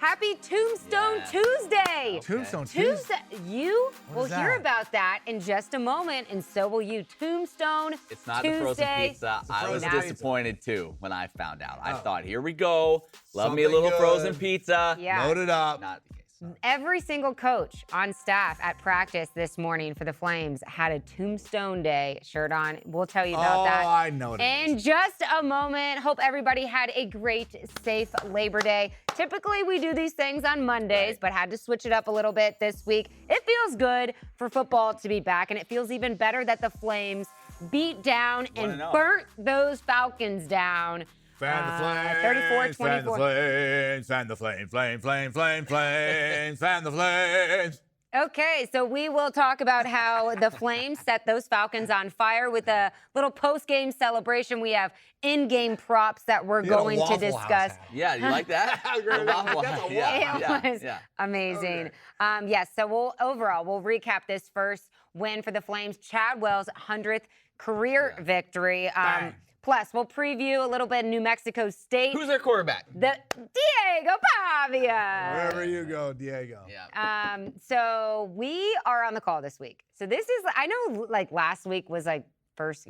Happy Tombstone Tuesday. Tombstone Tuesday. You will is hear that? about that in just a moment, and so will you. Tombstone It's not Tuesday. the frozen pizza. I was frozen disappointed too when I found out. I thought, here we go. Love me a Something little frozen good. pizza. Yeah. Load it up. Not the case. Every single coach on staff at practice this morning for the Flames had a Tombstone Day shirt on. We'll tell you about that I know it in just a moment. Hope everybody had a great, safe Labor Day. Typically, we do these things on Mondays, but had to switch it up a little bit this week. It feels good for football to be back, and it feels even better that the Flames beat down and 1-0. burnt those Falcons down. Fan the flames, 34-24. fan the flames, fan the flames, flames, fan the flames. Okay, so we will talk about how the Flames set those Falcons on fire with a little post-game celebration. We have in-game props that we're going to discuss. Yeah, you like that? The waffle house. It was amazing. Okay. Yes, so we'll recap this first win for the Flames, Chadwell's 100th career victory. Bang. Plus, we'll preview a little bit New Mexico State. Who's their quarterback? The Diego Pavia. Wherever you go, Diego. Yeah. So we are on the call this week. So this is, I know like last week was like first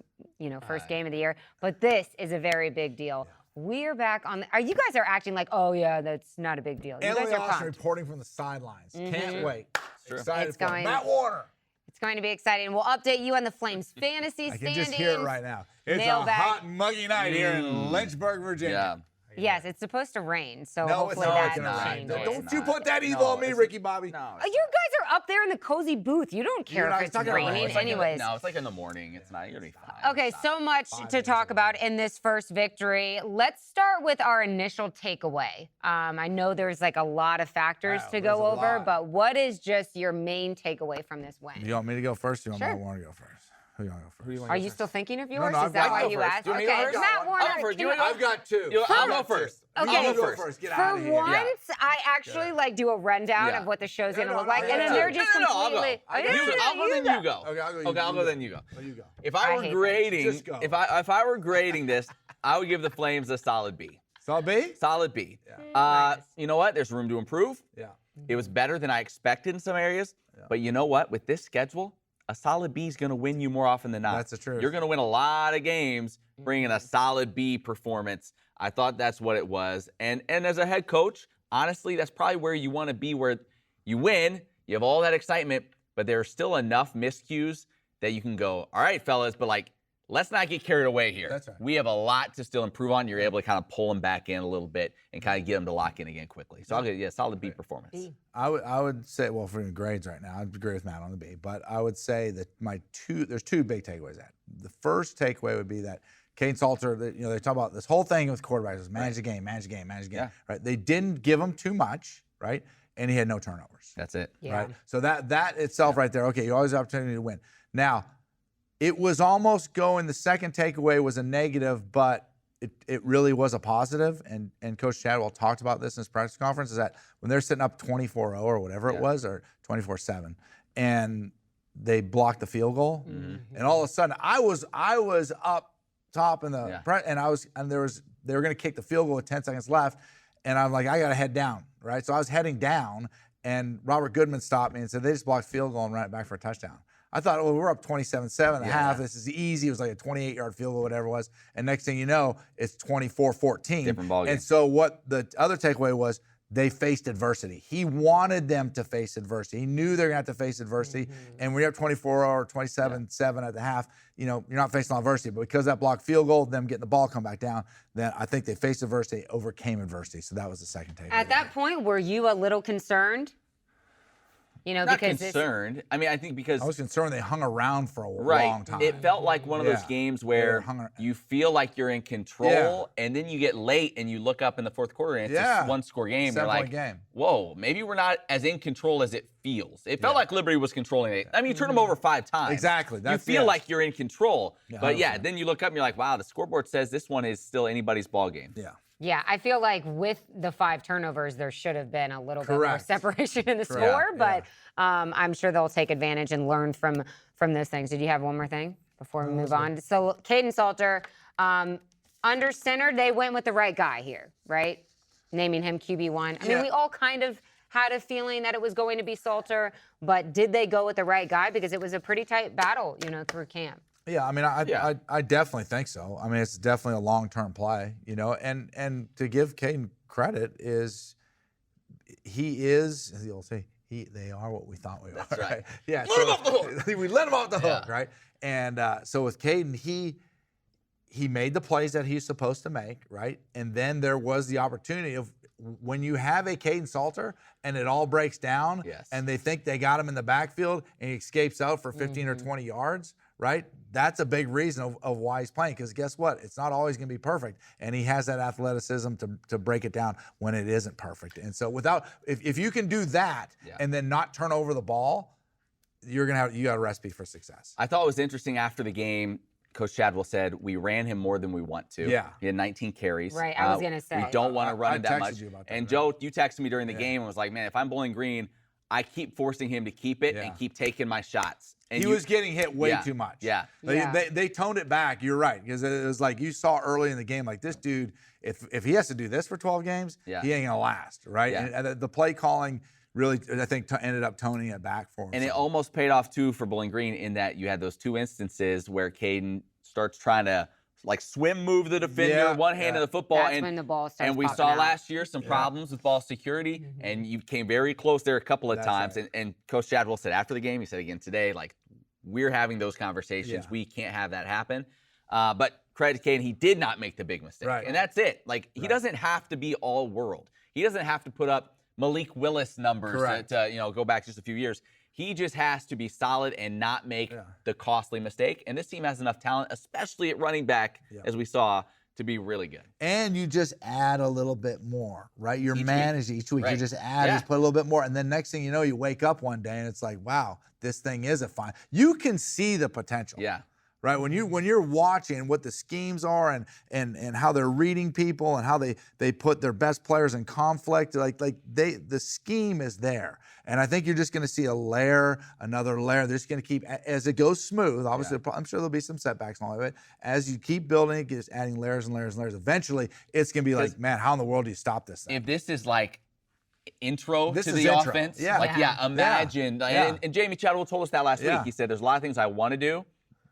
game of the year, but this is a very big deal. We're back on you guys are acting like, oh yeah, that's not a big deal. You guys Ellie are Austin pumped. reporting from the sidelines. Can't wait. true. Excited It's for going- Matt Warner. It's going to be exciting. We'll update you on the Flames fantasy I can standings. just hear it right now. It's Mailbag. a hot and muggy night here in Lynchburg, Virginia. Yes, it's supposed to rain, so No, it's hopefully not that gonna rain. changes. No, Don't it's you not. put that evil No, on me, it's- Ricky Bobby. No. Oh, you guys are up there in the cozy booth. You don't care You're not- if it's it's not gonna rain. raining It's like anyways. No, it's like in the morning. It's not. You're going to be fine. Okay, It's so much to talk about in this first victory. Let's start with our initial takeaway. I know there's like a lot of factors Wow, to there's go a over, lot. but what is just your main takeaway from this win? You want me to go first? Or you want Sure. Matt Warner to go first? Who you want to go first? Are you still thinking of yours? no, Is that I've why got- you I'll go asked? first. Do you want me Okay, to go first? Matt Warner. I'll go first. can You you- want I've got two. I'll go first. Okay. I'll go first. first. Get out For of here. once, I actually like do a rundown Yeah. of what the show's gonna no, look no, like, I and then got they're two. just No, I'll go. completely. I'll go then you go. Okay, I'll go. Okay, I'll go then you go. Oh, you go. If I I were hate that. grading, Just go. if I were grading this, I would give the Flames a solid B. Solid B? Solid B. Nice. You know what? There's room to improve. Yeah. It was better than I expected in some areas. But you know what? With this schedule, a solid B is going to win you more often than not. That's the truth. You're going to win a lot of games bringing a solid B performance. I thought that's what it was. And as a head coach, honestly, that's probably where you want to be, where you win, you have all that excitement, but there are still enough miscues that you can go, all right, fellas, but like, let's not get carried away here. That's right. We have a lot to still improve on. You're able to kind of pull them back in a little bit and kind of get them to lock in again quickly. So I'll get solid B performance. B. I would say, well, for the grades right now, I'd agree with Matt on the B, but I would say that there's two big takeaways. The first takeaway would be that Kaidon Salter, they talk about this whole thing with quarterbacks was manage the game, Yeah. right? They didn't give him too much, right? And he had no turnovers, That's it. Yeah. right? So that itself right there, okay, you always have the opportunity to win. Now, it was almost going, the second takeaway was a negative, but it really was a positive. And Coach Chadwell talked about this in his practice conference, is that when they're sitting up 24-0 or whatever it was, or 24-7, and they blocked the field goal, and all of a sudden I was up top in the and they were going to kick the field goal with 10 seconds left, and I'm like, I got to head down, right? So I was heading down, and Robert Goodman stopped me and said, they just blocked field goal and ran it back for a touchdown. I thought, well, we're up 27-7 and a half. This is easy. It was like a 28-yard field goal, whatever it was. And next thing you know, it's 24-14. Different ballgame. And so what the other takeaway was, they faced adversity. He wanted them to face adversity. He knew they were going to have to face adversity. And when you're up 24 or 27-7 at the half, you're not facing adversity. But because of that blocked field goal, them getting the ball come back down, then I think they faced adversity, overcame adversity. So that was the second takeaway. At that point, were you a little concerned? Not because concerned. I mean, I think because I was concerned they hung around for a long time. It felt like one of those Yeah. games They where hung ar- you feel like you're in control, and then you get late and you look up in the fourth quarter and it's a one-score game. You're 7-point like, game. whoa, maybe we're not as in control as it feels. It felt like Liberty was controlling it. I mean, you turn them over 5 times. Exactly. You That's- feel yeah. like you're in control. Yeah, But 100%. then you look up and you're like, wow, the scoreboard says this one is still anybody's ball game. Yeah. Yeah, I feel like with the 5 turnovers, there should have been a little bit more Correct. separation in the Correct. score, Yeah. but I'm sure they'll take advantage and learn from those things. Did you have one more thing before we move on? So Kaidon Salter, under center, they went with the right guy here, right? naming him QB1. I Yeah. mean, we all kind of had a feeling that it was going to be Salter, but did they go with the right guy? Because it was a pretty tight battle, through camp. Yeah, I mean, I definitely think so. I mean, it's definitely a long-term play, and to give Kaidon credit is he'll say, they are what we thought we were. That's right. Yeah. Let him off the hook. We let him off the hook, Yeah. right? And so with Kaidon, he made the plays that he's supposed to make, right? And then there was the opportunity of when you have a Kaidon Salter and it all breaks down, Yes. and they think they got him in the backfield and he escapes out for 15 or 20 yards, right? That's a big reason of why he's playing, because guess what? It's not always going to be perfect, and he has that athleticism to break it down when it isn't perfect. And so if you can do that and then not turn over the ball, you got a recipe for success. I thought it was interesting after the game. Coach Chadwell said we ran him more than we want to. Yeah. He had 19 carries. Right, I was going to say. We don't want to run him that texted much. you about that, and right? Joe, you texted me during the game and was like, man, if I'm Bowling Green, I keep forcing him to keep it and keep taking my shots. And he was getting hit way too much. Yeah. They toned it back. You're right, because it was like you saw early in the game, like this dude, if he has to do this for 12 games, he ain't going to last, right? Yeah. And the play calling really, I think, ended up toning it back for him. And it almost paid off, too, for Bowling Green in that you had those two instances where Kaidon starts trying to swim move the defender, one hand of the football. That's when the ball starts And we popping saw out. last year some problems with ball security, and you came very close there a couple of times. right. And Coach Chadwell said after the game, he said again today, we're having those conversations. Yeah. We can't have that happen. But credit to Kaidon, he did not make the big mistake. Right. And that's it. He doesn't have to be all world. He doesn't have to put up Malik Willis numbers to go back just a few years. He just has to be solid and not make the costly mistake. And this team has enough talent, especially at running back, as we saw, to be really good. And you just add a little bit more, right? You're managing each week. Right. You just add, just put a little bit more. And then next thing you know, you wake up one day and it's like, wow, this thing is a fine. You can see the potential. Yeah. Right, when you're watching what the schemes are and how they're reading people and how they put their best players in conflict, the scheme is there, and I think you're just going to see another layer. They're just going to keep, as it goes smooth. Obviously, I'm sure there'll be some setbacks along the way. As you keep building it, just adding layers and layers and layers. Eventually, it's going to be like, man, how in the world do you stop this thing? If this is intro This to is the intro. offense, Yeah. imagine. And Jamie Chadwell told us that last week. Yeah. He said there's a lot of things I want to do.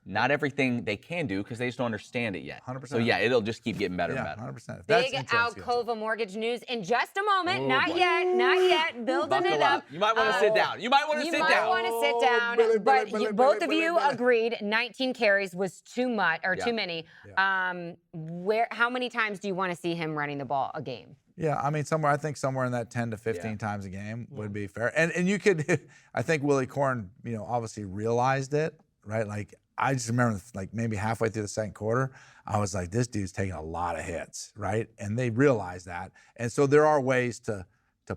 Not everything they can do because they just don't understand it yet. 100%. So, it'll just keep getting better and better. 100%. Big Alcova Mortgage news in just a moment. Not yet. Building Buckle it up. up. You might want to sit down. You might want to sit down. You might want to sit down. But both of you agreed 19 carries was too much or too many. How many times do you want to see him running the ball a game? Yeah, I mean, I think somewhere in that 10 to 15 times a game would be fair. And you could, I think Willie Corn, obviously realized it, right? I just remember, maybe halfway through the second quarter, I was like, this dude's taking a lot of hits, right? And they realized that. And so there are ways to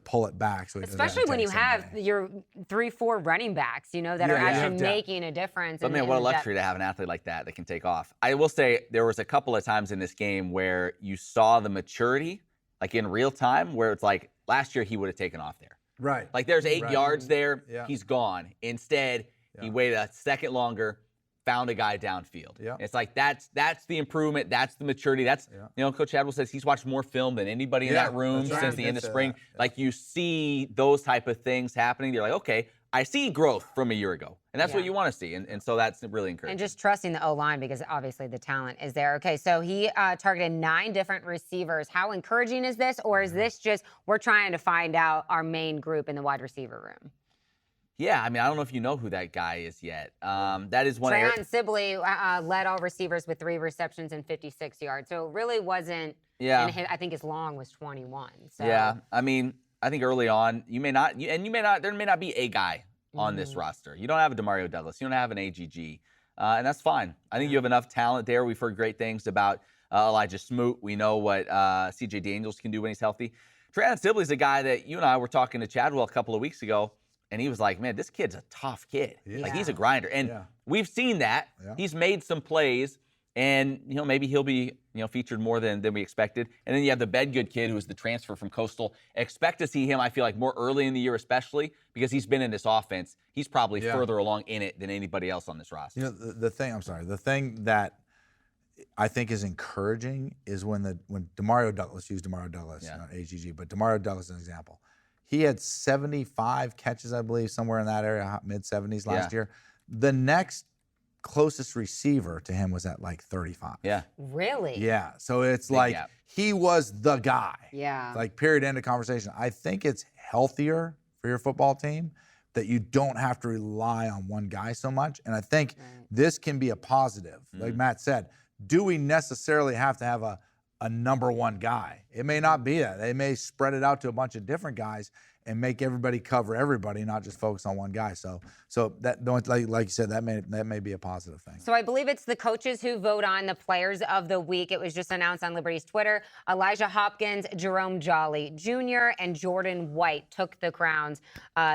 pull it back. So especially when you have your 3-4 running backs, that are actually making a difference. But man, what a luxury to have an athlete like that can take off. I will say there was a couple of times in this game where you saw the maturity, in real time, where it's last year he would have taken off there. Right. There's 8 yards there. Yeah. He's gone. Instead, he waited a second longer, found a guy downfield. Yeah. It's that's the improvement. That's the maturity. That's, Coach Chadwell says he's watched more film than anybody in that room since the end of spring. You see those type of things happening. You're like, okay, I see growth from a year ago. And that's what you want to see. And so that's really encouraging. And just trusting the O-line because obviously the talent is there. Okay, so he targeted 9 different receivers. How encouraging is this? Or is this just we're trying to find out our main group in the wide receiver room? Yeah, I mean, I don't know if you know who that guy is yet. That is one. Trayon Sibley led all receivers with 3 receptions and 56 yards. So it really wasn't. Yeah. And I think his long was 21. So. Yeah, I mean, I think early on there may not be a guy on this roster. You don't have a Demario Douglas. You don't have an AGG, and that's fine. I think you have enough talent there. We've heard great things about Elijah Smoot. We know what C.J. Daniels can do when he's healthy. Trayon Sibley's a guy that you and I were talking to Chadwell a couple of weeks ago. And he was like, man, this kid's a tough kid. He's a grinder. And we've seen that. Yeah. He's made some plays. And, maybe he'll be, featured more than we expected. And then you have the Bedgood kid who is the transfer from Coastal. Expect to see him, I feel like, more early in the year especially because he's been in this offense. He's probably further along in it than anybody else on this roster. The thing that I think is encouraging is when Demario Douglas, let's use Demario Douglas, not AGG, but Demario Douglas is an example. He had 75 catches, I believe, somewhere in that area, mid-70s last year. The next closest receiver to him was at like 35. Yeah. Really? Yeah. So it's Big like gap. he was the guy. Yeah. Like, period, end of conversation. I think it's healthier for your football team that you don't have to rely on one guy so much. And I think this can be a positive. Like Matt said, do we necessarily have to have a number one guy? It may not be that. They may spread it out to a bunch of different guys and make everybody cover everybody, not just focus on one guy. So that, like you said, that may be a positive thing. So I believe it's the coaches who vote on the players of the week. It was just announced on Liberty's Twitter. Elijah Hopkins, Jerome Jolly Jr., and Jordan White took the crowns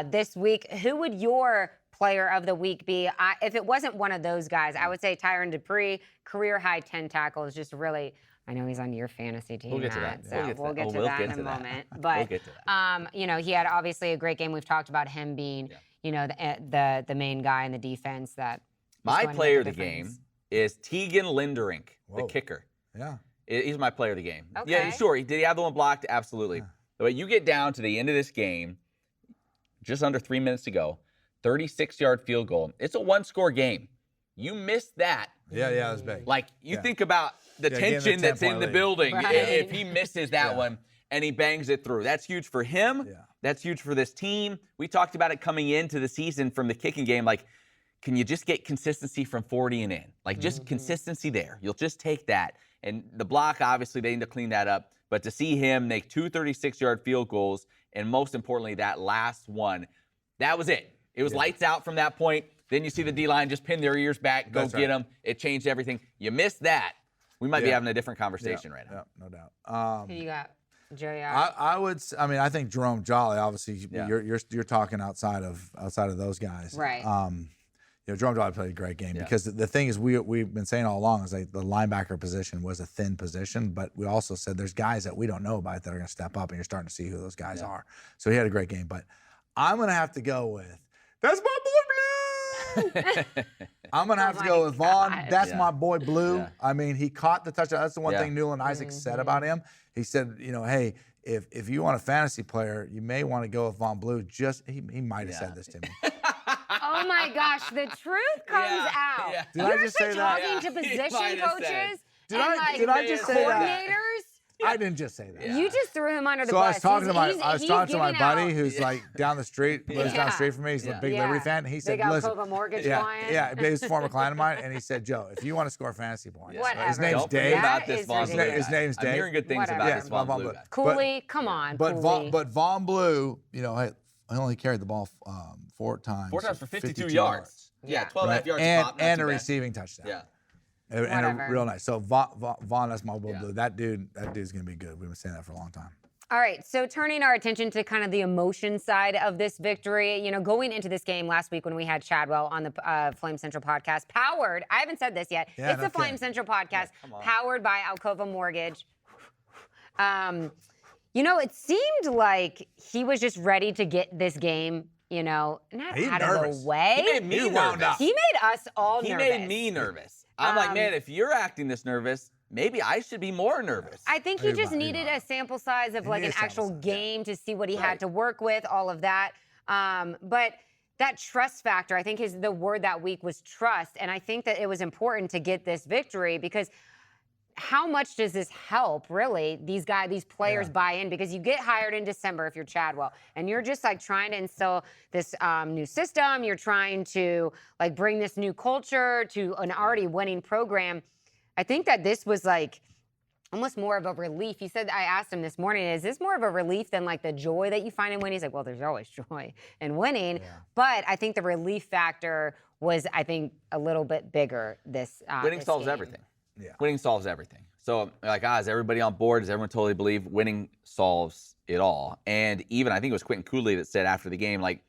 this week. Who would your player of the week be? If it wasn't one of those guys, I would say Tyron Dupree, career high 10 tackles, just really. I know he's on your fantasy team, We'll get to Matt, that. so we'll get to that in a moment. But We'll get to that. you know, he had obviously a great game. We've talked about him being, you know, the main guy in the defense. That my player of the game is Tegan Linderink, the kicker. Yeah. He's my player of the game. Okay. Yeah, sure. Did he have the one blocked? Absolutely. But you get down to the end of this game, just under 3 minutes to go, 36-yard field goal. It's a one-score game. You missed that. Yeah, that was big. Like, you think about the tension that's in the building if he misses that one and he bangs it through. That's huge for him. Yeah. That's huge for this team. We talked about it coming into the season from the kicking game. Like, can you just get consistency from 40 and in? Like, just consistency there. You'll just take that. And the block, obviously, they need to clean that up. But to see him make 2 36-yard field goals, and most importantly, that last one, that was it. It was lights out from that point. Then you see the D-line just pin their ears back, go get them. It changed everything. You missed that. We might be having a different conversation right now. Yeah, no doubt. Who you got, Jerry? I think Jerome Jolly. Obviously, you're talking outside of those guys, Right. You know, Jerome Jolly played a great game because the thing is, we've been saying all along is like the linebacker position was a thin position, but we also said there's guys that we don't know about that are going to step up, and you're starting to see who those guys are. So he had a great game, but I'm going to have to go with that's my boy Blue. I'm going to have to go with Vaughn. That's my boy Blue. Yeah. I mean, he caught the touchdown. That's the one thing Newland Isaac said about him. He said, you know, hey, if you want a fantasy player, you may want to go with Vaughn Blue. He might have said this to me. Oh my gosh, the truth comes out. Yeah. Did I just say that? Talking to position coaches Did I just say that? coordinators. I didn't just say that. You just threw him under the So bus. I was talking He's to my buddy giving out- who's like down the street, lives down the street from me. He's a big Liberty fan. And he said, Big listen. Alcova mortgage Yeah, client. yeah, he's a former client of mine. And he said, Joe, if you want to score fantasy points, Whatever. his name's Don't forget Dave. about That this is Vaughn Blue guy. His name's Dave. I'm hearing good things Whatever. about Yeah, this Vaughn Vaughn Blue Blue. guy. Cooley, come on, Cooley. But Vaughn Blue, you know, he only carried the ball 4 times. 4 times for 52 yards. Yeah, 12 and a half yards and, a pop. not and too a bad. receiving touchdown. Yeah. And Whatever. a real nice. So Vaughn, that's my boy Blue. That dude's gonna be good. We've been saying that for a long time. All right, so turning our attention to kind of the emotion side of this victory, you know, going into this game last week when we had Chadwell on the Flame Central podcast, powered, I haven't said this yet, Yeah, it's no the Flame kidding. Central podcast, come on. powered by Alcova Mortgage. You know, it seemed like he was just ready to get this game, you know, not He's out nervous. of the way. He made me He wound nervous. up. He made us all He nervous. made me nervous. I'm like, man, if you're acting this nervous, maybe I should be more nervous. I think he just He needed might. a sample size of like an needed a actual sample size, yeah. game to see what he had to work with, all of that. But that trust factor, I think the word that week was trust. And I think that it was important to get this victory because how much does this help, really, these players buy in? Because you get hired in December if you're Chadwell, and you're just like trying to instill this new system. You're trying to like bring this new culture to an already winning program. I think that this was like almost more of a relief. He said, I asked him this morning, is this more of a relief than like the joy that you find in winning? He's like, well, there's always joy in winning. But I think the relief factor was, I think, a little bit bigger this Winning this solves game. everything. Yeah. Winning solves everything. So, like, is everybody on board? Does everyone totally believe winning solves it all? And even, I think it was Quentin Cooley that said after the game, like,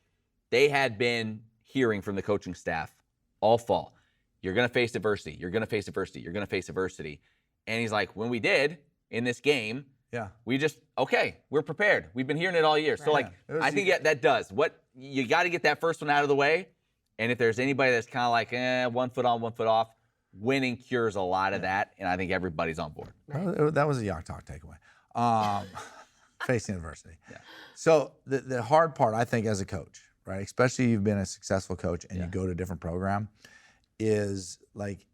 they had been hearing from the coaching staff all fall, you're going to face adversity. You're going to face adversity. You're going to face adversity. And he's like, when we did in this game, we just, we're prepared. We've been hearing it all year. So, like, I think that does. What you got to get that first one out of the way. And if there's anybody that's kind of like, 1 foot on, 1 foot off, winning cures a lot of that, and I think everybody's on board. Well, that was a Yacht Talk takeaway. Facing adversity. Yeah. So the hard part, I think, as a coach, right, especially you've been a successful coach and you go to a different program, is like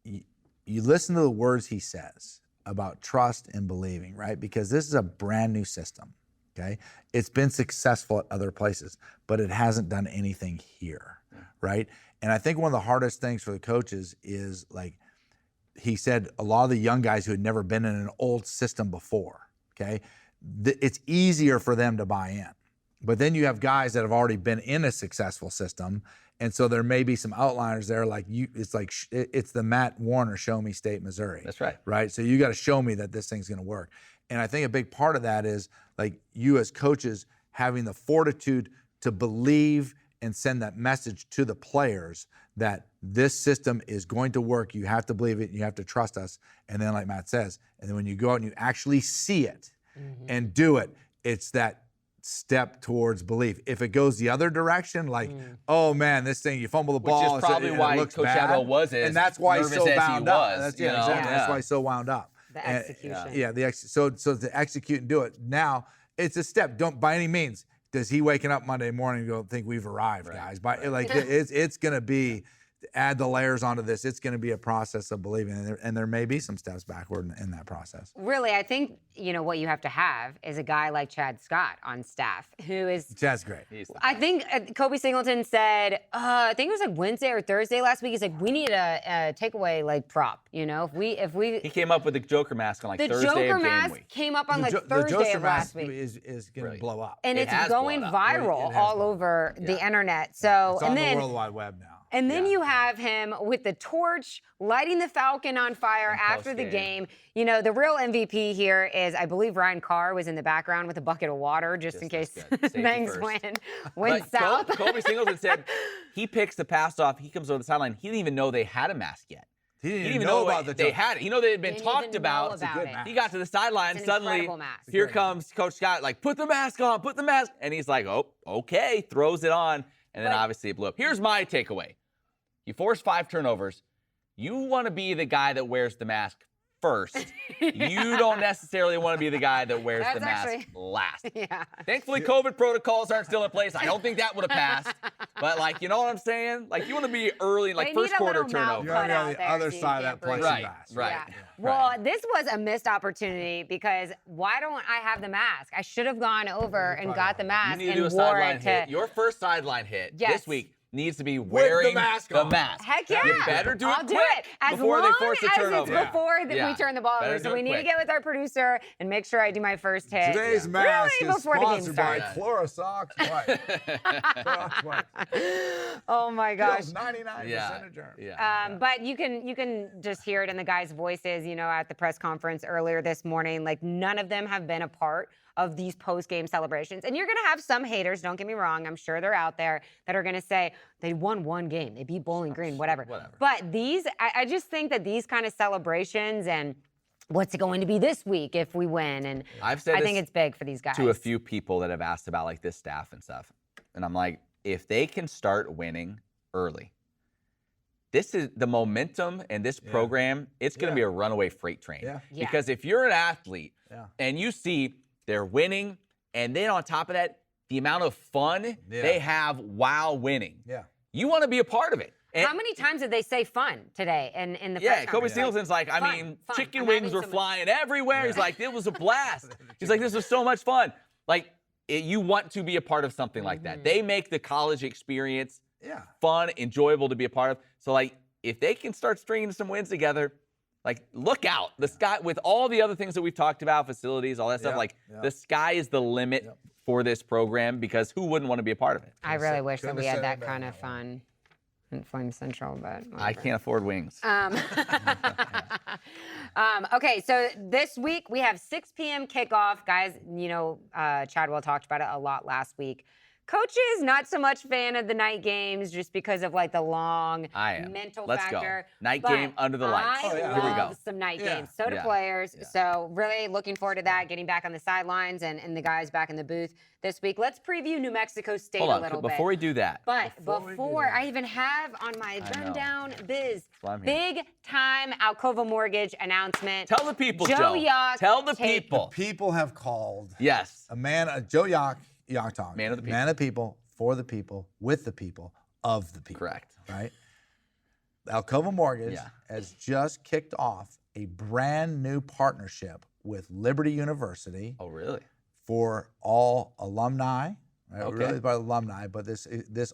you listen to the words he says about trust and believing, right? Because this is a brand new system, okay? It's been successful at other places, but it hasn't done anything here, right? And I think one of the hardest things for the coaches is, like he said, a lot of the young guys who had never been in an old system before, okay? It's easier for them to buy in. But then you have guys that have already been in a successful system, and so there may be some outliners there, like it's the Matt Warner Show Me State, Missouri. That's right. Right? So you got to show me that this thing's going to work. And I think a big part of that is, like, you as coaches having the fortitude to believe and send that message to the players that this system is going to work. You have to believe it. You have to trust us. And then, like Matt says, and then when you go out and you actually see it and do it, it's that step towards belief. If it goes the other direction, like, oh man, this thing, you fumble the ball, Which is probably why it looks Coach bad, Chadwell was as and that's why he's nervous so as he wound up. was, That's, exactly. That's why he's so wound up. The execution. So to execute and do it. Now, it's a step. Don't, by any means, does he waking up Monday morning and go think we've arrived, guys? Like, it's going to be, add the layers onto this. It's going to be a process of believing, and there may be some steps backward in that process. Really, I think, what you have to have is a guy like Chad Scott on staff, who is. Chad's great. I think Kobe Singleton said, I think it was like Wednesday or Thursday last week. He's like, we need a takeaway like prop. If we. He came up with the Joker mask on like the Thursday Joker of game mask week. came up on like The Thursday Joker of last mask week. is going to blow up. And It it's has going blown up. viral It has all blown over the internet. So It's on the World Wide Web now. And then you have him with the torch lighting the Falcon on fire after the game. The real MVP here is, I believe Ryan Carr was in the background with a bucket of water just in case things went south. Kobe Singleton said he picks the pass off. He comes over the sideline. He didn't even know they had a mask yet. He didn't even know about they had it. They had been Didn't talked even know about. about it. He got to the sideline. It's an Suddenly, incredible mask. here comes Coach Scott, like, put the mask on, put the mask. And he's like, oh, okay, throws it on. And then obviously it blew up. Here's my takeaway. You force 5 turnovers. You want to be the guy that wears the mask first. You don't necessarily want to be the guy that wears the mask last. Yeah. Thankfully, COVID protocols aren't still in place. I don't think that would have passed. But, you know what I'm saying? Like, you want to be early, like, first quarter turnover. You're on the other side of that plexiglass. Right. Yeah. Well, this was a missed opportunity because why don't I have the mask? I should have gone over and got the mask You need to do a and wore sideline it hit. to. Your first sideline hit Yes. this week needs to be wearing the mask. Heck yeah. You better do it I'll do quick it. As before long they force the as turnover. it's before we turn the ball Better over. do So it we need to quick. get with our producer and make sure I do my first hit. Today's mask really is before the game sponsored by starts. Chlorosox White. Chlorosox White. Oh my gosh. Kills 99% of germs. But you can just hear it in the guys' voices, at the press conference earlier this morning. Like, none of them have been a part of these post-game celebrations. And you're going to have some haters, don't get me wrong, I'm sure they're out there, that are going to say, they won one game, they beat Bowling Green, whatever. But I just think that these kind of celebrations and what's it going to be this week if we win? And I think it's big for these guys. To a few people that have asked about, like, this staff and stuff. And I'm like, if they can start winning early, this is the momentum and this program, it's going to be a runaway freight train. Because if you're an athlete and you see they're winning, and then on top of that, the amount of fun they have while winning, you want to be a part of it. And how many times did they say fun today in the press Kobe conference? Singleton's like, Fun. chicken I'm wings having were some- flying everywhere. He's like, it was a blast. He's like, this was so much fun. Like, you want to be a part of something like that. They make the college experience fun, enjoyable to be a part of. So, like, if they can start stringing some wins together, like, look out. The sky, with all the other things that we've talked about, facilities, all that stuff, the sky is the limit for this program, because who wouldn't want to be a part of it? I really wish that we had that kind of fun in Flame Central, but I can't afford wings. Okay, so this week we have 6 p.m. kickoff. Guys, Chadwell talked about it a lot last week. Coach is not so much fan of the night games just because of like the long I am. mental Let's factor. go. Night But game under the lights. I Here we go. love some night games. So do Yeah. players. Yeah. So really looking forward to that, getting back on the sidelines and the guys back in the booth this week. Let's preview New Mexico State Hold a on. little Before bit. we do that. But Before before I even have on my I know. rundown biz, why I'm here. big time Alcova Mortgage announcement. Tell the people, Joe Joe. Yock Tell the take- people. People have called Yes. a man, Joe Yock Talk. Man of the people. Man of the people, for the people, with the people, of the people. Correct. Right? Alcova Mortgage Yeah. has just kicked off a brand new partnership with Liberty University Oh, really? for all alumni. Right? Okay. Really about alumni, but this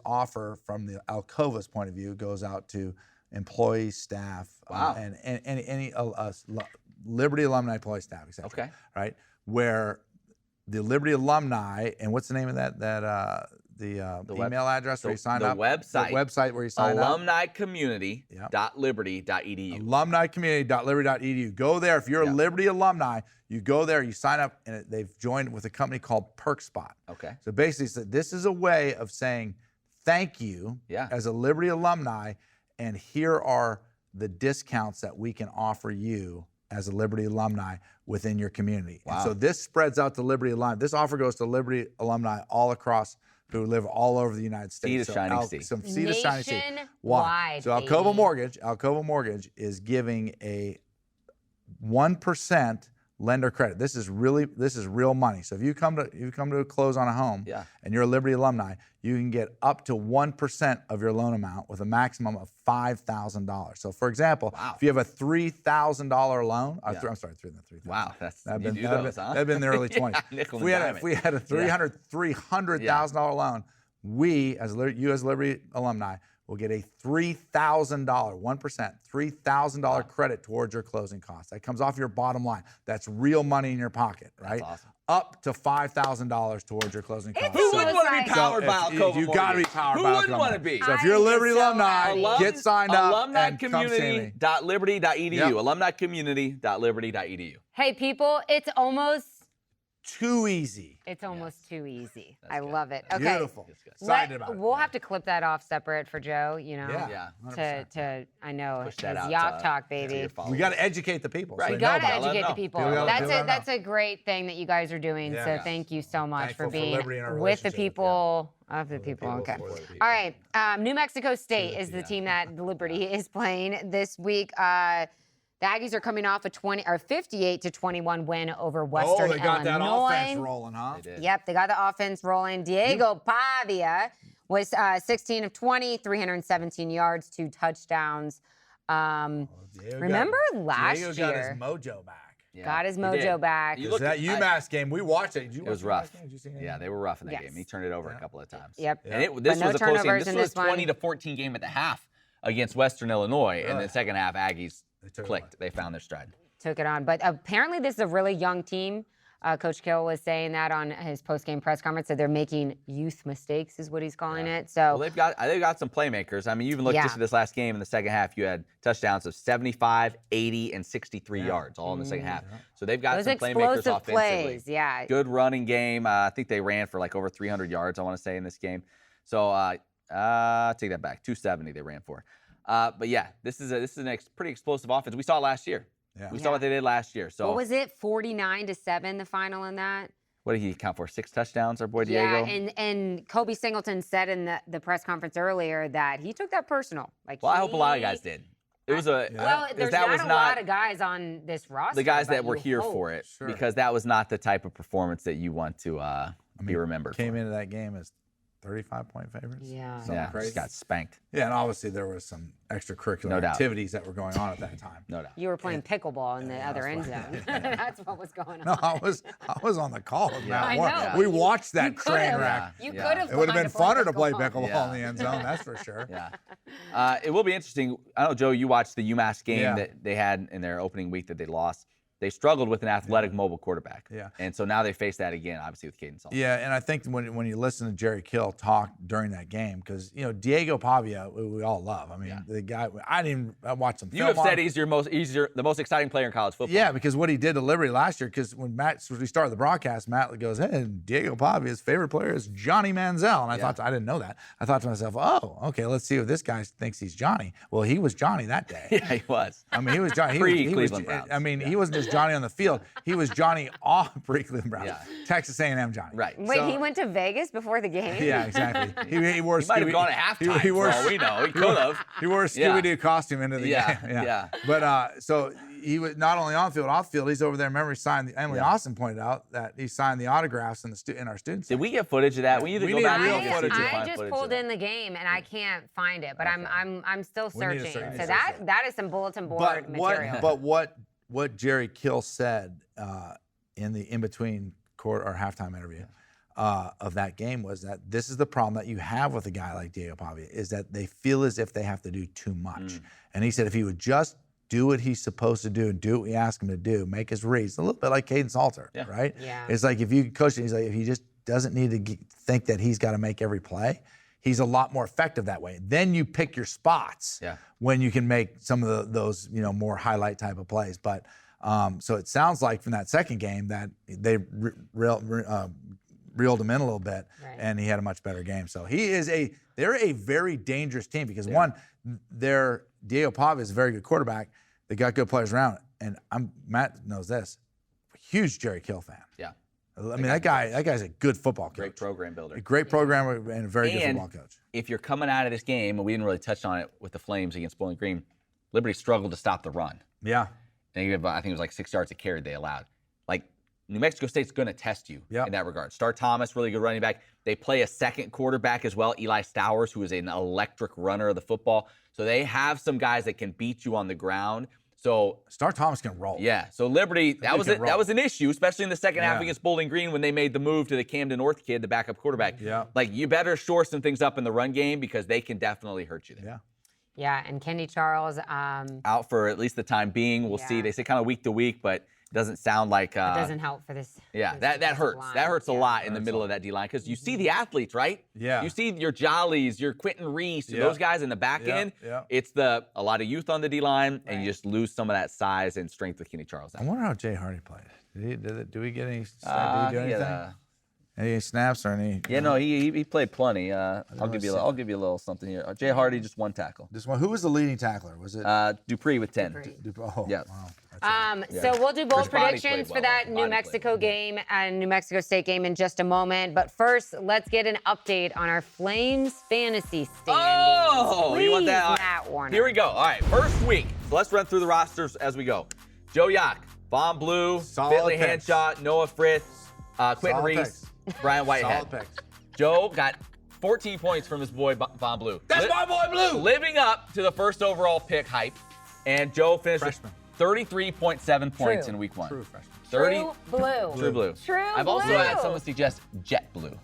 offer from the Alcova's point of view goes out to employees, staff, Wow. and any Liberty alumni, employee, staff, etc. Okay. Right, where the Liberty alumni, and what's the name of that? The email address where you sign up. Website. The website where you sign up. alumnicommunity.liberty.edu. Alumnicommunity.liberty.edu. Go there. If you're a Yeah. Liberty alumni, you go there, you sign up, and they've joined with a company called PerkSpot. Okay. So basically, this is a way of saying thank you Yeah. as a Liberty alumni, and here are the discounts that we can offer you as a Liberty alumni within your community. Wow. And so this spreads out to Liberty alumni. This offer goes to Liberty alumni all across, who live all over the United States. to shining sea. Some sea to shining sea. Why? Nationwide, So Alcova baby. Mortgage is giving a 1% lender credit. This is real money. So if you come to a close on a home, Yeah. and you're a Liberty alumni, you can get up to 1% of your loan amount with a maximum of $5,000. So for example, Wow. if you have a $3,000 loan, Yeah. I'm sorry, 3,000. Wow. That'd You been, do that'd those, been, huh? that'd been the early 20s. Nickel if, and we had a, dime if we had a $300,000 loan, we, as Liberty alumni, will get a $3,000, 1%, $3,000 credit towards your closing costs. That comes off your bottom line. That's real money in your pocket, right? That's awesome. Up to $5,000 towards your closing costs. Who So wouldn't it's want to like- be powered by So if Alcova you gotta be Mortgage? powered Who by wouldn't Alcova want to be? So if I you're a am Liberty so alumni, happy. get signed up and come see me. Alumnicommunity.liberty.edu. Yep. Alumnicommunity.liberty.edu. Hey, people, it's almost Too easy. too easy. That's I good. love it. That's Okay. Beautiful. That's good. Excited about it. We'll have to clip that off separate for Joe, you know. Yeah. Yeah. To I know Push that his out Yacht to- Talk, to baby. your followers. We got to educate the people. Right. So You they know Gotta about it. Let 'em educate the know. people. People gotta- That's people gotta that's a great thing that you guys are doing. Yeah. So Yeah. thank you so much Thankful for for being Liberty in our with the relationship, people of the people. people, Okay. for the people. All right. New Mexico State is the team that Liberty is playing this week. The Aggies are coming off a 58-21 win over Western Oh, they got that Illinois. offense rolling, huh? They did. Yep, they got the offense rolling. Diego Pavia was 16 of 20, 317 yards, 2 touchdowns. Diego Remember last Diego year? got his mojo back. Yeah, Got his he mojo did. back. You Is look that at- UMass game? We watched it. Did you It watch was the UMass rough. game? Did you see Yeah, they were rough in that Yes. game. He turned it over a couple of times. Yep. Yeah. And But this no was a close game. turnovers This in was this one. 20-14 game at the half against Western Illinois. And Really? the second half, Aggies They took it clicked. They found their stride. Took it on. But apparently this is a really young team. Coach Kill was saying that on his post-game press conference, that they're making youth mistakes is what he's calling it. So Well, they've got some playmakers. I mean, you even look Yeah. just at this last game in the second half, you had touchdowns of 75, 80, and 63 yards all in the second half. So they've got those some playmakers explosive offensively. plays, yeah. Good running game. I think they ran for like over 300 yards, I want to say, in this game. So take that back. 270 they ran for. But yeah, this is an pretty explosive offense. We saw it last year. Yeah. We saw what they did last year. So What was it? 49-7 the final in that? what did he count for? 6 touchdowns, our boy Yeah, Diego? and Kobe Singleton said in the press conference earlier that he took that personal. Like, Well, I hope a lot of guys did. It was a Well, there's that not was a not lot of guys on this roster. the guys but that were you here hope. for it Sure. because that was not the type of performance that you want to be remembered Came for. into that game as 35-point favorites. Yeah. Something Yeah, crazy. just got spanked. Yeah, and obviously there was some extracurricular No doubt. activities that were going on at that time. No doubt. You were playing pickleball in the Yeah, other end that's zone. right. That's what was going on. No, I was on the call with Matt I Warren. know, We but you- watched that you train could've- wreck. You Yeah. could have. It would have been funner to play pickleball. pickleball Yeah. in the end zone, that's for sure. Yeah. It will be interesting. I know, Joe, you watched the UMass game Yeah. that they had in their opening week that they lost. they struggled with an athletic, mobile quarterback. Yeah. And so now they face that again, obviously, with Kaidon Salter. Yeah, and I think when you listen to Jerry Kill talk during that game, because Diego Pavia, we all love. I mean, the guy. I didn't watch some. You have said he's the most exciting player in college football. Yeah, because what he did to Liberty last year. Because when we started the broadcast, Matt goes, "Hey, Diego Pavia's favorite player is Johnny Manziel," and I thought I didn't know that. I thought to myself, "Oh, okay, let's see if this guy thinks he's Johnny." Well, he was Johnny that day. Yeah, he was. I mean, he was Johnny. Pre-Cleveland Browns. I mean, he wasn't just Johnny on the field. He was Johnny off pre-Cleveland Browns. Yeah. Texas A&M Johnny. Right. Wait, he went to Vegas before the game? Yeah, exactly. He wore. He might have gone at halftime. He wore. For all we know, he could have. He wore a Scooby-Doo costume into the game. Yeah. But so he was not only on field, off field. He's over there. Remember, he signed. Emily Austin pointed out that he signed the autographs in our students. Did we get footage of that? We need to go back real and get footage. I just pulled in the game and I can't find it, but I'm still searching. So that is some bulletin board material. But what Jerry Kill said in the in-between quarter or halftime interview of that game was that this is the problem that you have with a guy like Diego Pavia, is that they feel as if they have to do too much. And he said if he would just do what he's supposed to do and do what we ask him to do, make his reads, a little bit like Kaidon Salter, right? Yeah. It's like if you coach him, he's like, if he just doesn't need to think that he's got to make every play, he's a lot more effective that way. Then you pick your spots when you can make some of those more highlight type of plays. But so it sounds like from that second game that they reeled him in a little bit, and he had a much better game. So they're a very dangerous team because one, Diego Pavia is a very good quarterback. They got good players around, and Matt knows this. Huge Jerry Kill fan. Yeah. I mean, that guy's a good football coach. Great program builder. A great programmer and a very good football coach. If you're coming out of this game, and we didn't really touch on it with the Flames against Bowling Green, Liberty struggled to stop the run. Yeah. And I think it was like 6 yards a carry they allowed. Like, New Mexico State's going to test you in that regard. Star Thomas, really good running back. They play a second quarterback as well, Eli Stowers, who is an electric runner of the football. So they have some guys that can beat you on the ground. So Star Thomas can roll. Yeah. So Liberty, that was an issue, especially in the second half against Bowling Green when they made the move to the Camden North kid, the backup quarterback. Yeah. Like, you better shore some things up in the run game because they can definitely hurt you there. Yeah. Yeah, and Kenny Charles out for at least the time being. We'll see. They say kind of week to week, but it doesn't sound like it doesn't help for this. Yeah, that hurts. Line. That hurts a lot in the middle of that D-line because you see the athletes, right? Yeah. You see your Jollies, your Quentin Reese, those guys in the back end. Yeah. It's a lot of youth on the D-line, and you just lose some of that size and strength with Kenny Charles. I wonder how Jay Hardy played. Do we get any? Did he do anything? Any snaps or any? Yeah, no, he played plenty. I'll give you a little something here. Jay Hardy just 1 tackle. Just one. Who was the leading tackler? Was it Dupree with 10? Yeah. Wow. So we'll do both predictions well. for that New Mexico game and New Mexico State game in just a moment. But first, let's get an update on our Flames fantasy standings. Oh, Please, you want that? Matt Warner. Here we go. All right, first week. So let's run through the rosters as we go. Joe Yock, Von Blue, Bentley Handshot, Noah Fritz, Quentin Reese, Brian Whitehead. Joe got 14 points from his boy Von Blue. That's my boy Blue. Living up to the first overall pick hype. And Joe finished with 33.7 points in week 1. True freshman. True blue. True blue. I've also had someone suggest jet blue.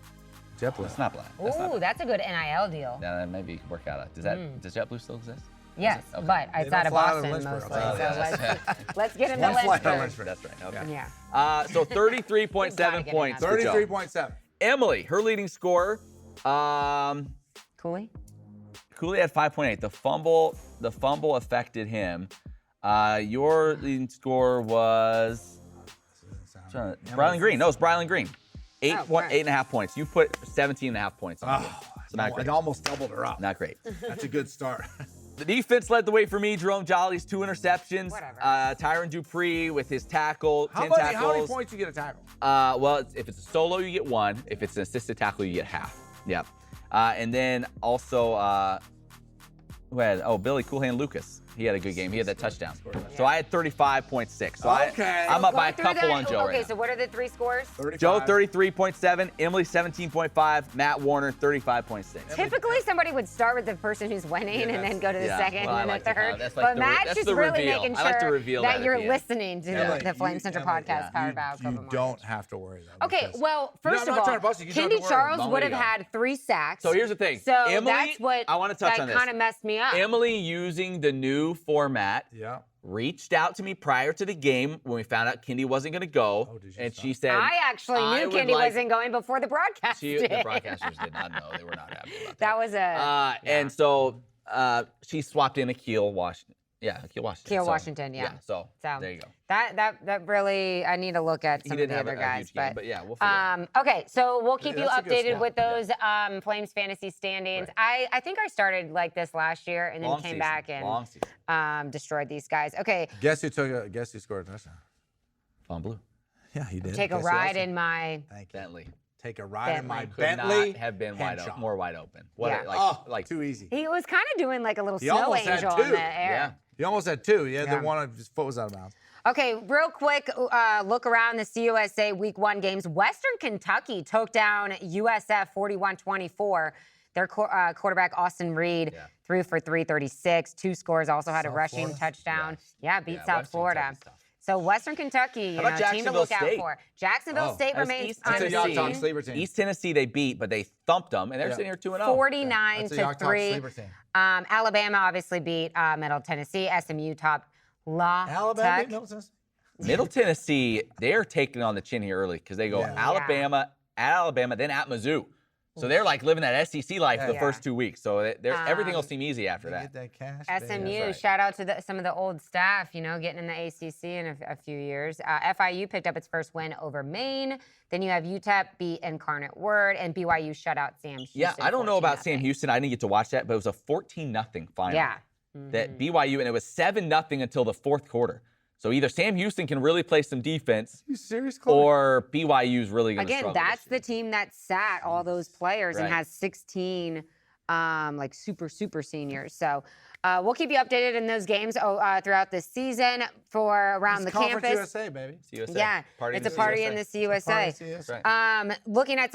JetBlue. It's not black. Ooh, that's a good NIL deal. Yeah, maybe it could work out. Does JetBlue still exist? Yes, but it's out of Boston mostly. So let's get into Lynchburg. That's right. Okay. Yeah. So 33.7 points. 33.7. Emily, her leading scorer. Cooley had 5.8. The fumble affected him. Your leading score was Brylan Green. No, it's Brylan Green. 8.5 points. You put 17.5 points on it. So not great. It almost doubled her up. Not great. That's a good start. The defense led the way for me. Jerome Jolly's 2 interceptions. Whatever. Tyron Dupree with his tackle, 10 tackles. How many points you get a tackle? Well, if it's a solo, you get 1. If it's an assisted tackle, you get half. Yep. And then also, Billy Coolhand Lucas. He had a good game. He had that touchdown. So I had 35.6. So I'm up by a couple on Joe right now. Okay, so what are the 3 scores? 35. Joe, 33.7. Emily, 17.5. Matt Warner, 35.6. Typically, somebody would start with the person who's winning and then go to the second and then the third. But Matt's just really making sure that you're listening to the Flame Center podcast powered by You don't have to worry, though. Okay, well, first of all, Kendi Charles would have had 3 sacks. So here's the thing. So Emily, that's what I want to touch on this. kind of messed me up. Emily using the new format reached out to me prior to the game when we found out Kendi wasn't going to go. Oh, did you and stop? she said, I actually I knew would Kendi like- wasn't going before the broadcast the did. broadcasters did not know. They were not happy about that. That was And so she swapped in Akil Washington. Yeah, Akil Washington. Akil So, Washington, yeah. So there you go. That really, I need to look at He some of didn't the have other a guys. huge game, but yeah, we'll figure it out. Okay, so we'll keep you That's a good updated swap. with those Flames fantasy standings. Right. I think I started like this last year and then Long came season. back Long season. and destroyed these guys. Okay, Guess who scored a touchdown? Von Blue. Yeah, he did. take a Guess who ride else? in my Thank you. Bentley. Take a ride in my Bentley. Could Bentley. not have been Henshaw. more wide open. What Yeah. like Too easy. He was kind of doing like a little He snow almost had angel in two. the air. Yeah. He almost had two. Yeah, Yeah. the one his foot was out of bounds. Okay, real quick look around the CUSA Week 1 games. Western Kentucky took down USF 41-24. Their quarterback, Austin Reed, threw for 336. 2 scores, also had a South rushing Florida? touchdown. Yes. Yeah, beat South Western Florida. Kentucky's tough. So Western Kentucky, you How know, about team to look Jacksonville out State? for. Jacksonville Oh, State that's remains East That's a Tennessee. Yacht undefeated. sleeper team. East Tennessee, they beat, but they thumped them, and they're Yeah. sitting here 2-0. 49 That's a to Yacht 3. sleeper team. Alabama obviously beat Middle Tennessee. SMU topped La Alabama Tech. beat Middle Tennessee? Middle Tennessee, they're taking on the chin here early because they go Yeah. Alabama, at Alabama, then at Mizzou. So they're like living that SEC life for the Yeah. first 2 weeks. So everything will seem easy after You that. get that cash. SMU, baby. right. shout out to some of the old staff, you know, getting in the ACC in a few years. FIU picked up its first win over Maine. Then you have UTEP beat Incarnate Word, and BYU shut out Sam Houston. Yeah, I don't know about Sam 14-0. Houston. I didn't get to watch that, but it was a 14-0 final. Yeah. That BYU, and it was 7-0 until the fourth quarter. So either Sam Houston can really play some defense, You serious, Chloe? or BYU's really going to Again, struggle. that's the team that sat all those players and Right. has 16 like super seniors. So we'll keep you updated in those games throughout the season for around It's the Conference campus. USA, baby. It's USA. Yeah, Party it's a in party in the CUSA. Party CUSA. Right. Looking at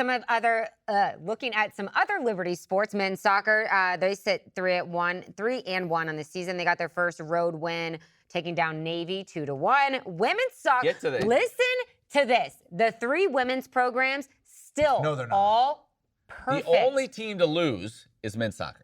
some other Liberty sports, men's soccer, they sit 3-1 on the season. They got their first road win, taking down Navy 2-1. Women's soccer. Get to this. Listen to this. The 3 women's programs still No, they're not. all perfect. The only team to lose is men's soccer.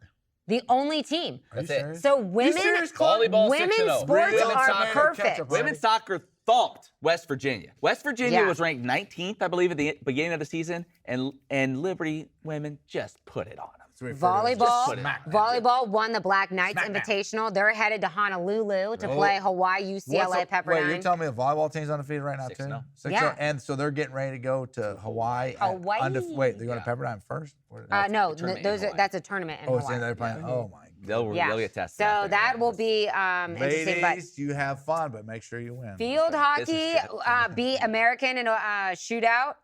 The only team. Are you That's it. serious? So women, serious, Chloe? Volleyball women's 6-0. sports Women's are soccer, perfect. catch-up, right? Women's soccer thumped West Virginia. West Virginia Yeah. was ranked 19th, I believe, at the beginning of the season, and Liberty women just put it on them. That's what we refer to as Volleyball, put it smack them. volleyball won the Black Knights Smack them. Invitational. They're headed to Honolulu to Oh. play Hawaii UCLA Wait, you're Pepperdine. telling me the volleyball team's undefeated right now, 6-0. too? 6-0. Yeah. And so they're getting ready to go to Hawaii. Hawaii. Wait, they're going Yeah. to Pepperdine first? No, tournament in those are, Hawaii. that's a tournament in Oh, Hawaii. so they're playing. Oh, my God. They'll get tested. So out there. that will be interesting. But Ladies, you have fun, but make sure you win. field This is hockey good. beat American in a shootout.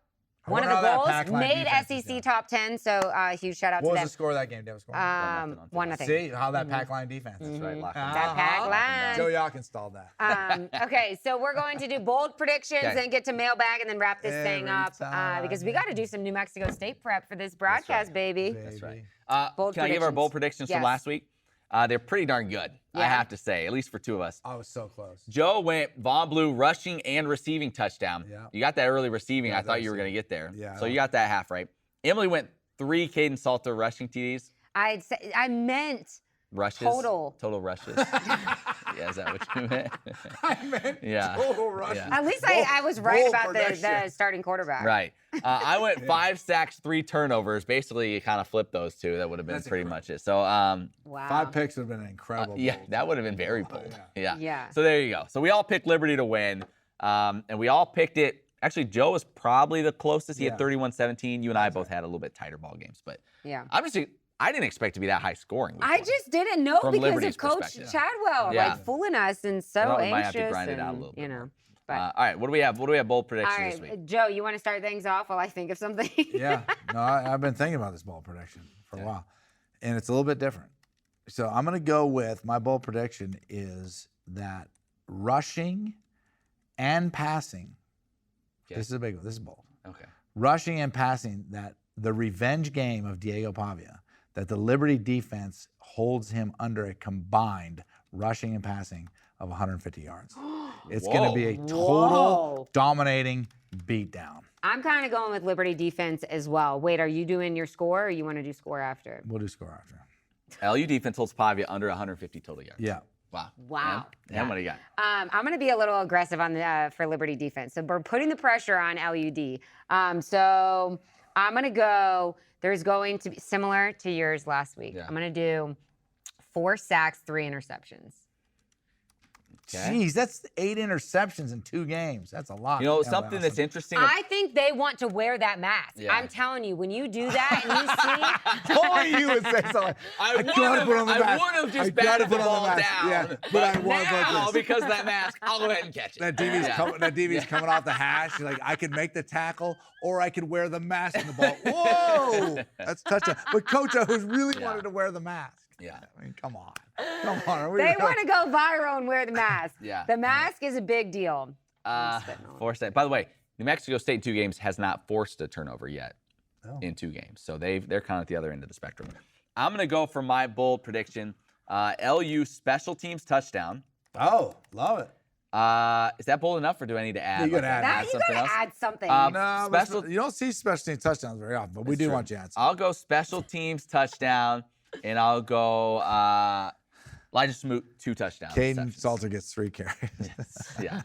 I One of wonder the how that goals pack line made defense is SEC doing. top 10. So huge shout out What to was them. the score of that game? Did you have a score? 1-0. See how that pack line defense is. That's right. Lock them That down. pack Lock them line. down. Joe Yock installed that. Okay, so we're going to do bold predictions Okay. and get to mailbag and then wrap this thing Every up time. because we got to do some New Mexico State prep for this broadcast, baby. That's right. Baby. Bold Can I give our predictions. bold predictions Yes. from last week? They're pretty darn good, I Yeah. have to say, at least for 2 of us. I was so close. Joe went Von Blue rushing and receiving touchdown. Yeah. You got that early receiving. Yeah, I thought that you were was going to get there. Yeah. So you got that half right. Emily went 3 Kaidon Salter rushing TDs. I meant Rushes. Total. Total rushes. Yeah, is that what you meant? I meant Yeah. total rush. Yeah. at least I was right bold about the prediction. starting quarterback. Right. I went 5 sacks, 3 turnovers. Basically, you kind of flipped those 2. That would have been That's pretty incredible. much it. So, Wow. 5 picks would have been an incredible. yeah, bold. that would have been very bold. Yeah. Yeah. So there you go. So we all picked Liberty to win, and we all picked it. Actually, Joe was probably the closest. He Yeah. had 31-17. You and I both had a little bit tighter ball games, but Yeah. obviously, I didn't expect to be that high scoring. I just didn't know From because Liberty's of Coach perspective. Chadwell, Yeah. like fooling us and so Well, we might anxious. have to grind it out a and, little bit you know. more. But all right, what do we have? What do we have bold all predictions this right, week? Joe, you want to start things off while I think of something? Yeah. No, I've been thinking about this bold prediction for a while, and it's a little bit different. So I'm going to go with my bold prediction is that rushing and passing. Okay. This is a big one. This is bold. Okay. Rushing and passing, that the revenge game of Diego Pavia, that the Liberty defense holds him under a combined rushing and passing of 150 yards. It's going to be a total Whoa. dominating beatdown. I'm kind of going with Liberty defense as well. Wait, are you doing your score or you want to do score after? We'll do score after. LU defense holds Pavia under 150 total yards. Yeah. Wow. And what do you got? I'm going to be a little aggressive on the for Liberty defense. So we're putting the pressure on LUD. So I'm going to go. There's going to be similar to yours last week. Yeah. I'm going to do 4 sacks, 3 interceptions. Okay. Jeez, that's 8 interceptions in 2 games. That's a lot. You know, Yeah, something that's interesting. I think they want to wear that mask. Yeah. I'm telling you, when you do that and you see, Only you would say something. I gotta put on the mask. would have just I gotta batted the put on the ball mask. down. Yeah, but I was like now, this. because of that mask, I'll go ahead and catch it. That DB's coming off the hash. You're like, I could make the tackle, or I could wear the mask in the ball. Whoa, that's touchdown. But Coach O's really wanted to wear the mask. Yeah. I mean, come on. Come on. Are we they really- want to go viral and wear the mask. Yeah. The mask is a big deal. Forced that. By the way, New Mexico State in 2 games has not forced a turnover yet in 2 games. So they're kind of at the other end of the spectrum. I'm going to go for my bold prediction. LU special teams touchdown. Oh, love it. Is that bold enough, or do I need to add? You gotta add That, you something got else? to add something. No, but Special- you don't see special team touchdowns very often, but we That's do true. want you to add I'll go special teams touchdown, and I'll go Elijah Smoot 2 touchdowns. Caden receptions. Salter gets 3 carries. Yeah.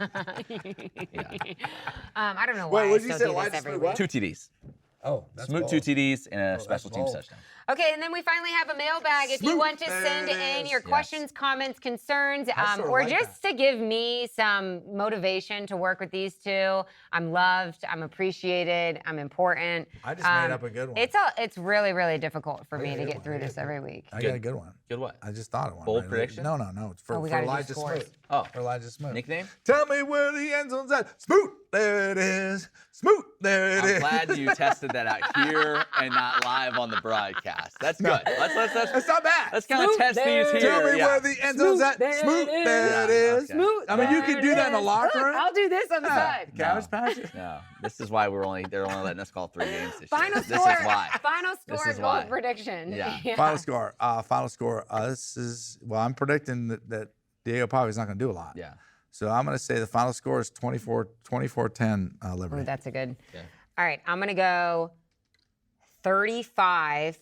I don't know why what'd I you still say, do Elijah this every Smoot, week. what? 2 TDs. Oh, that's Smoot 2 TDs and a special teams bold. touchdown. Okay, and then we finally have a mailbag. If you Smoot, want to there send it in is. your Yes. questions, comments, concerns, I sorta or like just to give me some motivation to work with these two. I'm loved. I'm appreciated. I'm important. I just made up a good one. It's really, really difficult for me got to a good get one. through this every week. I got a good one. Good what? I just thought of one. Bold right? prediction? No. It's for, we for gotta do Elijah scores. Smoot. Oh. For Elijah Smoot. Nickname? Tell me where the end zone's at. Smoot, there it is. Smoot, there it I'm is. glad you tested that out here and not live on the broadcast. That's good. That's not bad. Let's kind of test these here. Tell me yeah. where the end zone's at. there Smoot, it is. there it Yeah, is. okay. Smoot, I mean, you there can do it that in the is. locker Look, room. I'll do this on the side. Cabbage patch. No, this is why they're only letting us call 3 games this Final year. score. This is why. Final This score. is why. Gold prediction. Yeah. Final score. Final score. I'm predicting that Diego Pavi's not going to do a lot. Yeah. So I'm going to say the final score is 24-10 Liberty. Ooh, that's a good. Okay. All right, I'm going to go 35-17.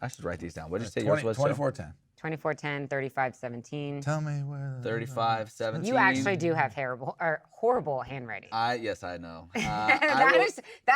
I should write these down. What did you say yours was? 24-10. 24-10, 35-17. Tell me where. 35-17. You actually do have horrible handwriting. Yes, I know. that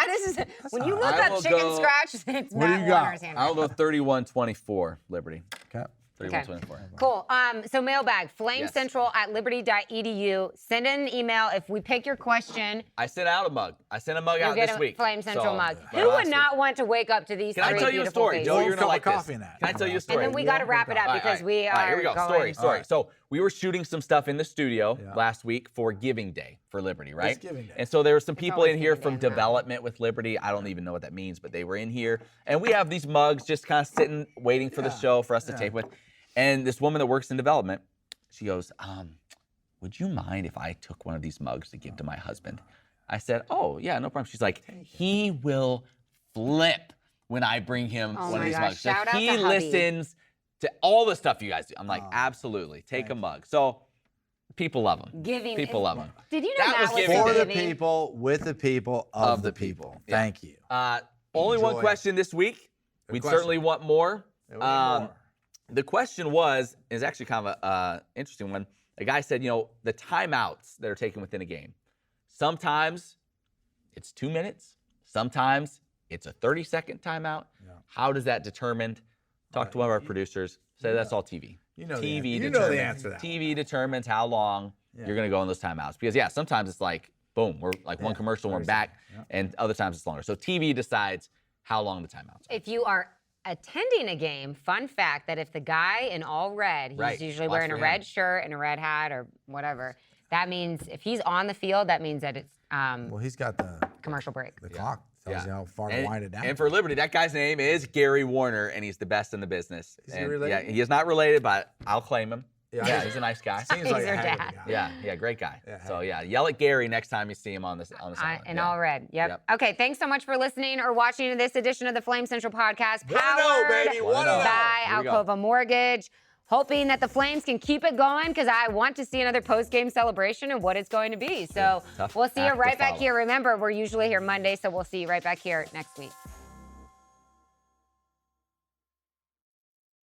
is when you look I up will chicken go- scratch, it's What do Matt you got? Warner's I'll handwriting. go 31-24, Liberty. Okay. 31-24. Cool. So mailbag, Yes. flamecentral@liberty.edu. Send in an email if we pick your question. I sent out a mug. I sent a mug You'll out get this a week. Flame Central So, mug. but Who would last not week. want to wake up to these Can I three tell you a beautiful story? faces? Joe, you're Warm going to cup like of coffee this. in that. Can I tell you a And story? then we got to wrap it up because we are All right, here we go. going. Story. So we were shooting some stuff in the studio Yeah. last week for Giving Day for Liberty, right? Giving Day. And so there were some people always in here Giving from Day, man. development with Liberty. I don't even know what that means, but they were in here. And we have these mugs just kind of sitting, waiting for the show for us to tape with. And this woman that works in development, she goes, would you mind if I took one of these mugs to give to my husband? I said, oh, yeah, no problem. She's like, he will flip when I bring him Oh one of my these gosh, mugs. She's like, shout out he to hubby. listens to all the stuff you guys do. I'm like, absolutely, take a mug. So people love them. Giving. People love them. Did you know That that was was giving. For the giving? people, with the people, of the people. Yeah. Thank you. Only one Enjoy. question this week. Good We'd question. certainly want more. There we go. More. The question is actually kind of a interesting one. A guy said, the timeouts that are taken within a game. Sometimes it's 2 minutes. Sometimes it's a 30-second timeout. Yeah. How does that determined? Talk to one of our producers. Say that's all TV. You know the TV answer. You determines, know the answer to that TV determines how long you're going to go in those timeouts. Because, sometimes it's like, boom, we're like one commercial, we're 30 back. seconds. And other times it's longer. So TV decides how long the timeouts are. If you are attending a game, fun fact that if the guy in all red, he's Right. usually Watch wearing a for red him. shirt and a red hat or whatever. That means if he's on the field, that means that it's Well, he's got the commercial break. clock. Tells you how far to wind it down. And for Liberty, that guy's name is Gary Warner, and he's the best in the business. Is he And, related? Yeah, he is not related, but I'll claim him. Yeah, Yeah, he's a nice guy. Seems He's like your a heck of a dad. guy. Yeah, great guy. Yeah, So yell at Gary next time you see him on the sideline. In Yeah. all red. Yep. Yep. Okay, thanks so much for listening or watching this edition of the Flame Central podcast. 1-0, Powered baby, 1-0. by Here we go. Alcova Mortgage. Hoping that the Flames can keep it going because I want to see another post-game celebration and what it's going to be. So Tough we'll see you act to right back follow. here. Remember, we're usually here Monday, so we'll see you right back here next week.